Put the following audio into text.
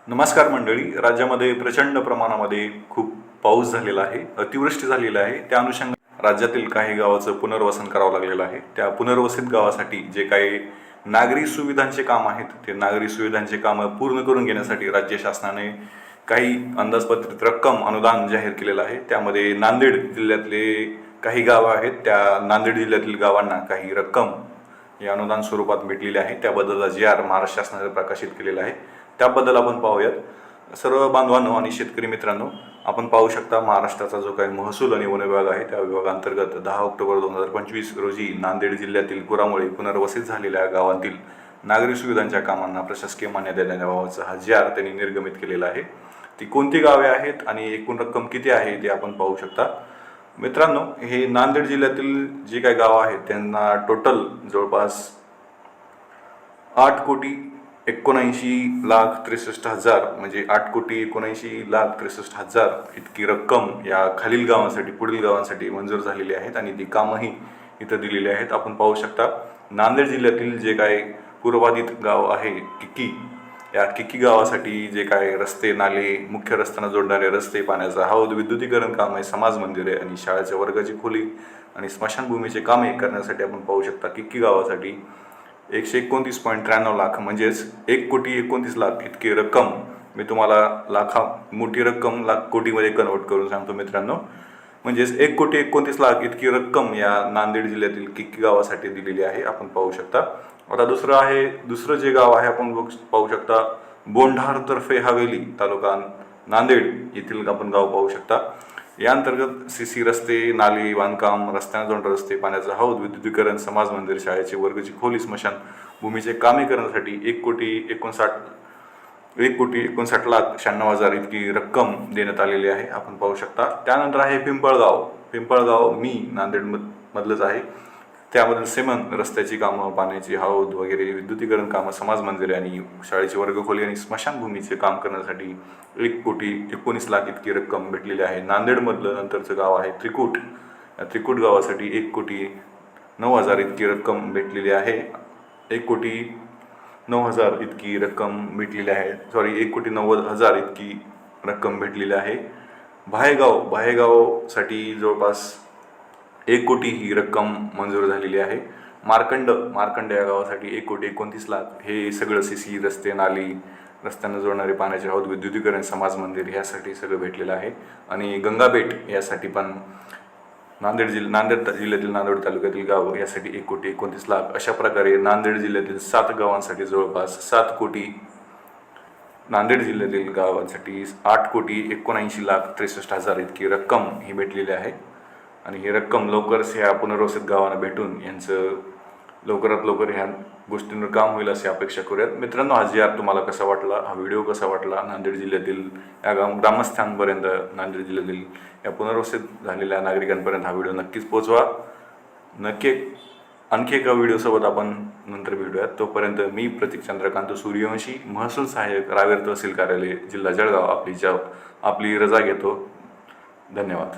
नमस्कार मंडळी. राज्यामध्ये प्रचंड प्रमाणामध्ये खूप पाऊस झालेला आहे, अतिवृष्टी झालेली आहे. त्या अनुषंगाने राज्यातील काही गावाचं पुनर्वसन करावं लागलेलं आहे. त्या पुनर्वसित गावासाठी जे काही नागरी सुविधांचे काम आहेत, ते नागरी सुविधांचे कामं पूर्ण करून घेण्यासाठी राज्य शासनाने काही अंदाजपत्रित रक्कम अनुदान जाहीर केलेलं आहे. त्यामध्ये नांदेड जिल्ह्यातले काही गावं आहेत, त्या नांदेड जिल्ह्यातील गावांना काही रक्कम या अनुदान स्वरूपात भेटलेली आहे. त्याबद्दलचा GR महाराष्ट्र शासनाने प्रकाशित केलेला आहे. त्याबद्दल आपण पाहूयात. सर्व बांधवांनो आणि शेतकरी मित्रांनो, आपण पाहू शकता महाराष्ट्राचा जो काही महसूल आणि वन विभाग आहे, त्या विभागांतर्गत 10 ऑक्टोबर 2025 रोजी नांदेड जिल्ह्यातील पुरामुळे पुनर्वसित झालेल्या गावांतील नागरी सुविधांच्या कामांना प्रशासकीय मान्यता देण्याबाबतचा हा GR त्यांनी निर्गमित केलेला आहे. ती कोणती गावे आहेत आणि एकूण रक्कम किती आहे ते आपण पाहू शकता. मित्रांनो, हे नांदेड जिल्ह्यातील जे काही गाव आहेत त्यांना टोटल जवळपास 8,79,63,000 म्हणजे 8,79,63,000 इतकी रक्कम या खालील गावांसाठी, पुढील गावांसाठी मंजूर झालेली आहेत आणि ती कामंही इथं दिलेली आहेत. आपण पाहू शकता, नांदेड जिल्ह्यातील जे काही पूर्वबाधित गाव आहे किक्की, या किक्की गावासाठी जे काही रस्ते, नाले, मुख्य रस्त्यांना जोडणारे रस्ते, पाण्याचा हौद, विद्युतीकरण काम आहे, समाज मंदिरे आणि शाळेच्या वर्गाची खोली आणि स्मशानभूमीचे कामे करण्यासाठी आपण पाहू शकता किक्की गावासाठी 129.93 लाख म्हणजेच 1,29,00,000 इतकी रक्कम, मी तुम्हाला मोठी रक्कम लाख कोटीमध्ये कन्वर्ट करून सांगतो मित्रांनो. म्हणजेच 1,29,00,000 इतकी रक्कम या नांदेड जिल्ह्यातील किक्की गावासाठी दिलेली आहे. आपण पाहू शकता. आता दुसरं जे गाव आहे आपण पाहू शकता, बोंढार तर्फे हवेली, तालुका नांदेड येथील आपण गाव पाहू शकता. या अंतर्गत CC रस्ते, नाली, बांधकाम, रस्त्यांना जोडणारे रस्ते, पाण्याचा हौद, विद्युतीकरण, समाज मंदिर, शाळेची वर्गाची खोली, स्मशानभूमीचे कामे करण्यासाठी 1,59,96,000 इतकी रक्कम देण्यात आलेली आहे. आपण पाहू शकता. त्यानंतर आहे पिंपळगाव मी नांदेड मधलंच आहे. त्याबद्दल सिमन रस्त्याची कामं, पाण्याची हौद वगैरे, विद्युतीकरण कामं, समाज मंदिरे आणि शाळेची वर्गखोली आणि स्मशानभूमीचे काम करण्यासाठी 1,19,00,000 इतकी रक्कम भेटलेली आहे. नांदेडमधलं नंतरचं गाव आहे त्रिकूट. या त्रिकूट गावासाठी 1,09,000 इतकी रक्कम भेटलेली आहे. 1,09,000 इतकी रक्कम भेटलेली आहे. 1,90,000 इतकी रक्कम भेटलेली आहे. भायगावसाठी जवळपास 1 कोटी ही रक्कम मंजूर झालेली आहे. मार्कंड या गावासाठी 1,29,00,000 हे सगळं CC रस्ते, नाली, रस्त्यांना जोडणारे पाण्याचे हौद, विद्युतीकरण, समाज मंदिर ह्यासाठी सगळं भेटलेलं आहे. आणि गंगाबेट यासाठी पण नांदेड जिल्ह्यातील नांदेड तालुक्यातील गाव यासाठी 1,29,00,000 अशा प्रकारे नांदेड जिल्ह्यातील 7 गावांसाठी जवळपास 7 कोटी, नांदेड जिल्ह्यातील गावांसाठी 8,79,63,000 इतकी रक्कम ही भेटलेली आहे. आणि ही रक्कम लवकरच ह्या पुनर्वसित गावांना भेटून यांचं लवकरात लवकर ह्या गोष्टींवर काम होईल अशी अपेक्षा करूयात. मित्रांनो, हा GR तुम्हाला कसा वाटला, हा व्हिडिओ कसा वाटला, नांदेड जिल्ह्यातील या ग्रामस्थांपर्यंत, नांदेड जिल्ह्यातील या पुनर्वसित झालेल्या नागरिकांपर्यंत हा व्हिडिओ नक्कीच पोहोचवा. आणखी एका व्हिडिओसोबत आपण नंतर भेटूयात. तोपर्यंत मी प्रतीक चंद्रकांत सूर्यवंशी, महसूल सहाय्यक, रावेर तहसील कार्यालय, जिल्हा जळगाव, आपली रजा घेतो. धन्यवाद.